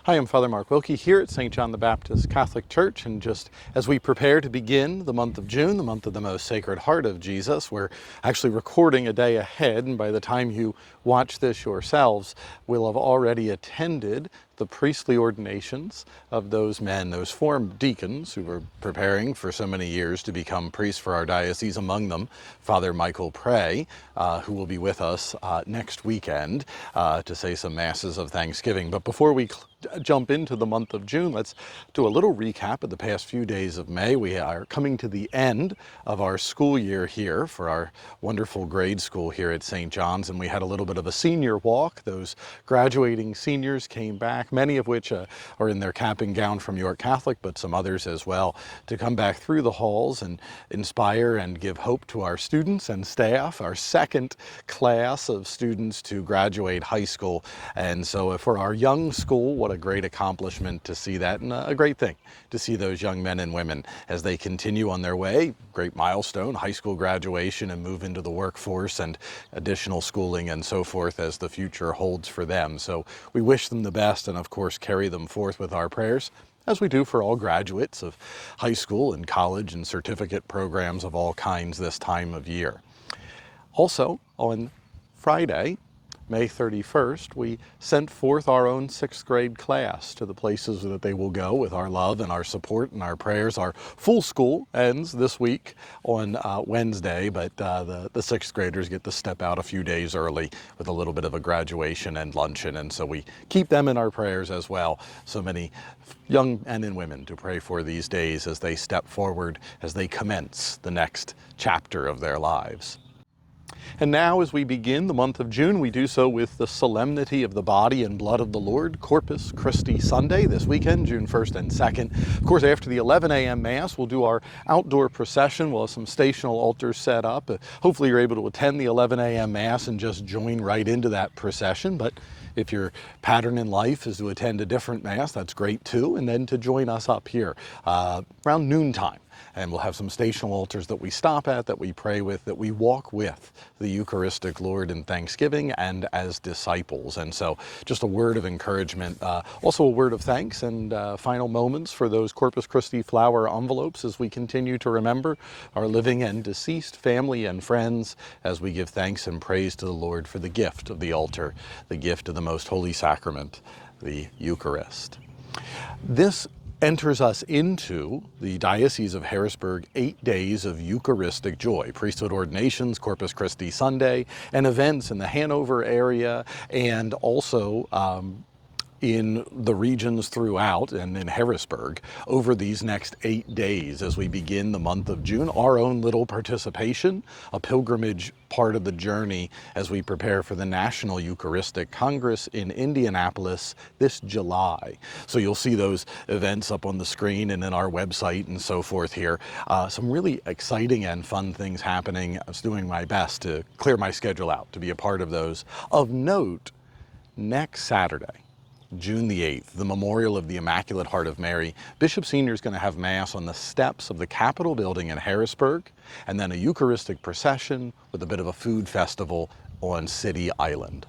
Hi, I'm Father Mark Wilkie here at St. John the Baptist Catholic Church, and just as we prepare to begin the month of June, the month of the Most Sacred Heart of Jesus, we're actually recording a day ahead, and by the time you watch this yourselves, we'll have already attended the priestly ordinations of those men, those former deacons who were preparing for so many years to become priests for our diocese, among them Father Michael Pray, who will be with us next weekend to say some masses of Thanksgiving. But before we jump into the month of June, let's do a little recap of the past few days of May. We are coming to the end of our school year here for our wonderful grade school here at St. John's, and we had a little bit of a senior walk. Those graduating seniors came back, many of which are in their cap and gown from York Catholic, but some others as well, to come back through the halls and inspire and give hope to our students and staff, our second class of students to graduate high school. And so for our young school, what a great accomplishment to see that, and a great thing to see those young men and women as they continue on their way. Great milestone, high school graduation, and move into the workforce and additional schooling and so forth as the future holds for them. So we wish them the best, and of course carry them forth with our prayers, as we do for all graduates of high school and college and certificate programs of all kinds this time of year. Also, on Friday, May 31st, we sent forth our own 6th grade class to the places that they will go with our love and our support and our prayers. Our full school ends this week on Wednesday, but the 6th graders get to step out a few days early with a little bit of a graduation and luncheon, and so we keep them in our prayers as well. So many young men and women to pray for these days as they step forward, as they commence the next chapter of their lives. And now, as we begin the month of June, we do so with the solemnity of the body and blood of the Lord, Corpus Christi Sunday, this weekend, June 1st and 2nd. Of course, after the 11 a.m. Mass, we'll do our outdoor procession. We'll have some stational altars set up. Hopefully you're able to attend the 11 a.m. Mass and just join right into that procession. But if your pattern in life is to attend a different Mass, that's great too. And then to join us up here around noontime. And we'll have some stational altars that we stop at, that we pray with, that we walk with the Eucharistic Lord in thanksgiving and as disciples. And so just a word of encouragement, also a word of thanks, and final moments for those Corpus Christi flower envelopes as we continue to remember our living and deceased family and friends as we give thanks and praise to the Lord for the gift of the altar, the gift of the most holy sacrament, the Eucharist. This enters us into the Diocese of Harrisburg 8 days of Eucharistic joy, priesthood ordinations, Corpus Christi Sunday, and events in the Hanover area, and also in the regions throughout and in Harrisburg over these next 8 days as we begin the month of June. Our own little participation, a pilgrimage part of the journey as we prepare for the National Eucharistic Congress in Indianapolis this July. So you'll see those events up on the screen and in our website and so forth here. Some really exciting and fun things happening. I was doing my best to clear my schedule out to be a part of those. Of note, next Saturday, June the 8th, the Memorial of the Immaculate Heart of Mary, Bishop Senior is going to have Mass on the steps of the Capitol building in Harrisburg, and then a Eucharistic procession with a bit of a food festival on City Island.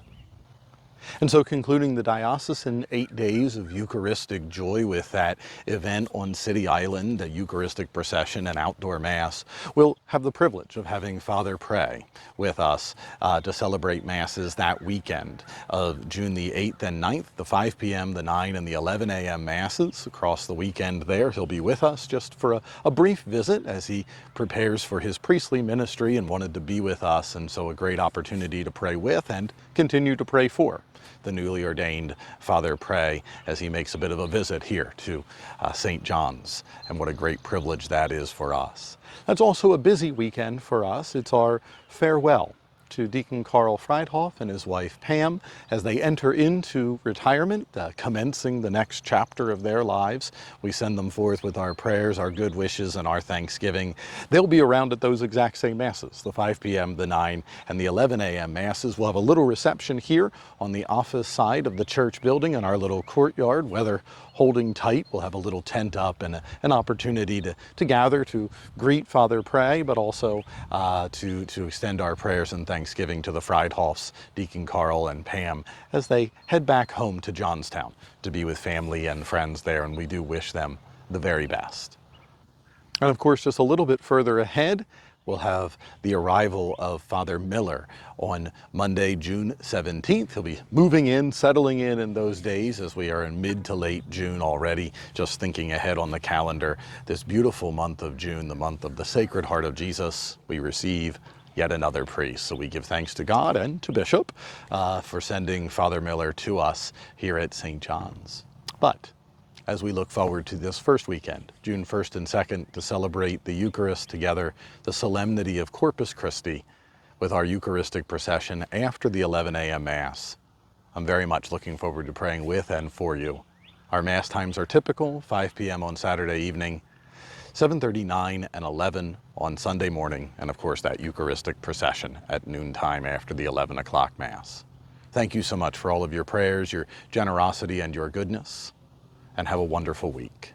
And so concluding the diocesan 8 days of Eucharistic joy with that event on City Island, a Eucharistic procession and outdoor Mass, we'll have the privilege of having Father Pray with us to celebrate Masses that weekend of June the 8th and 9th, the 5 p.m., the 9 and the 11 a.m. Masses across the weekend there. He'll be with us just for a brief visit as he prepares for his priestly ministry and wanted to be with us, and so a great opportunity to pray with and continue to pray for the newly ordained Father Pray as he makes a bit of a visit here to St. John's, and what a great privilege that is for us. That's also a busy weekend for us. It's our farewell to Deacon Carl Freidhoff and his wife Pam as they enter into retirement, commencing the next chapter of their lives. We send them forth with our prayers, our good wishes, and our thanksgiving. They'll be around at those exact same Masses, the 5 p.m., the 9, and the 11 a.m. Masses. We'll have a little reception here on the office side of the church building in our little courtyard. Weather holding tight, we'll have a little tent up and an opportunity to gather to greet Father Pray, but also to extend our prayers and thanks Thanksgiving to the Freidhoffs, Deacon Carl and Pam, as they head back home to Johnstown to be with family and friends there, and we do wish them the very best. And of course, just a little bit further ahead, we'll have the arrival of Father Miller on Monday, June 17th. He'll be moving in, settling in those days, as we are in mid to late June already, just thinking ahead on the calendar. This beautiful month of June, the month of the Sacred Heart of Jesus, we receive yet another priest. So we give thanks to God and to Bishop for sending Father Miller to us here at St. John's. But as we look forward to this first weekend, June 1st and 2nd, to celebrate the Eucharist together, the solemnity of Corpus Christi, with our Eucharistic procession after the 11 a.m. Mass, I'm very much looking forward to praying with and for you. Our Mass times are typical: 5 p.m. on Saturday evening, 7:30, 9, and 11 on Sunday morning, and of course that Eucharistic procession at noontime after the 11 o'clock Mass. Thank you so much for all of your prayers, your generosity, and your goodness, and have a wonderful week.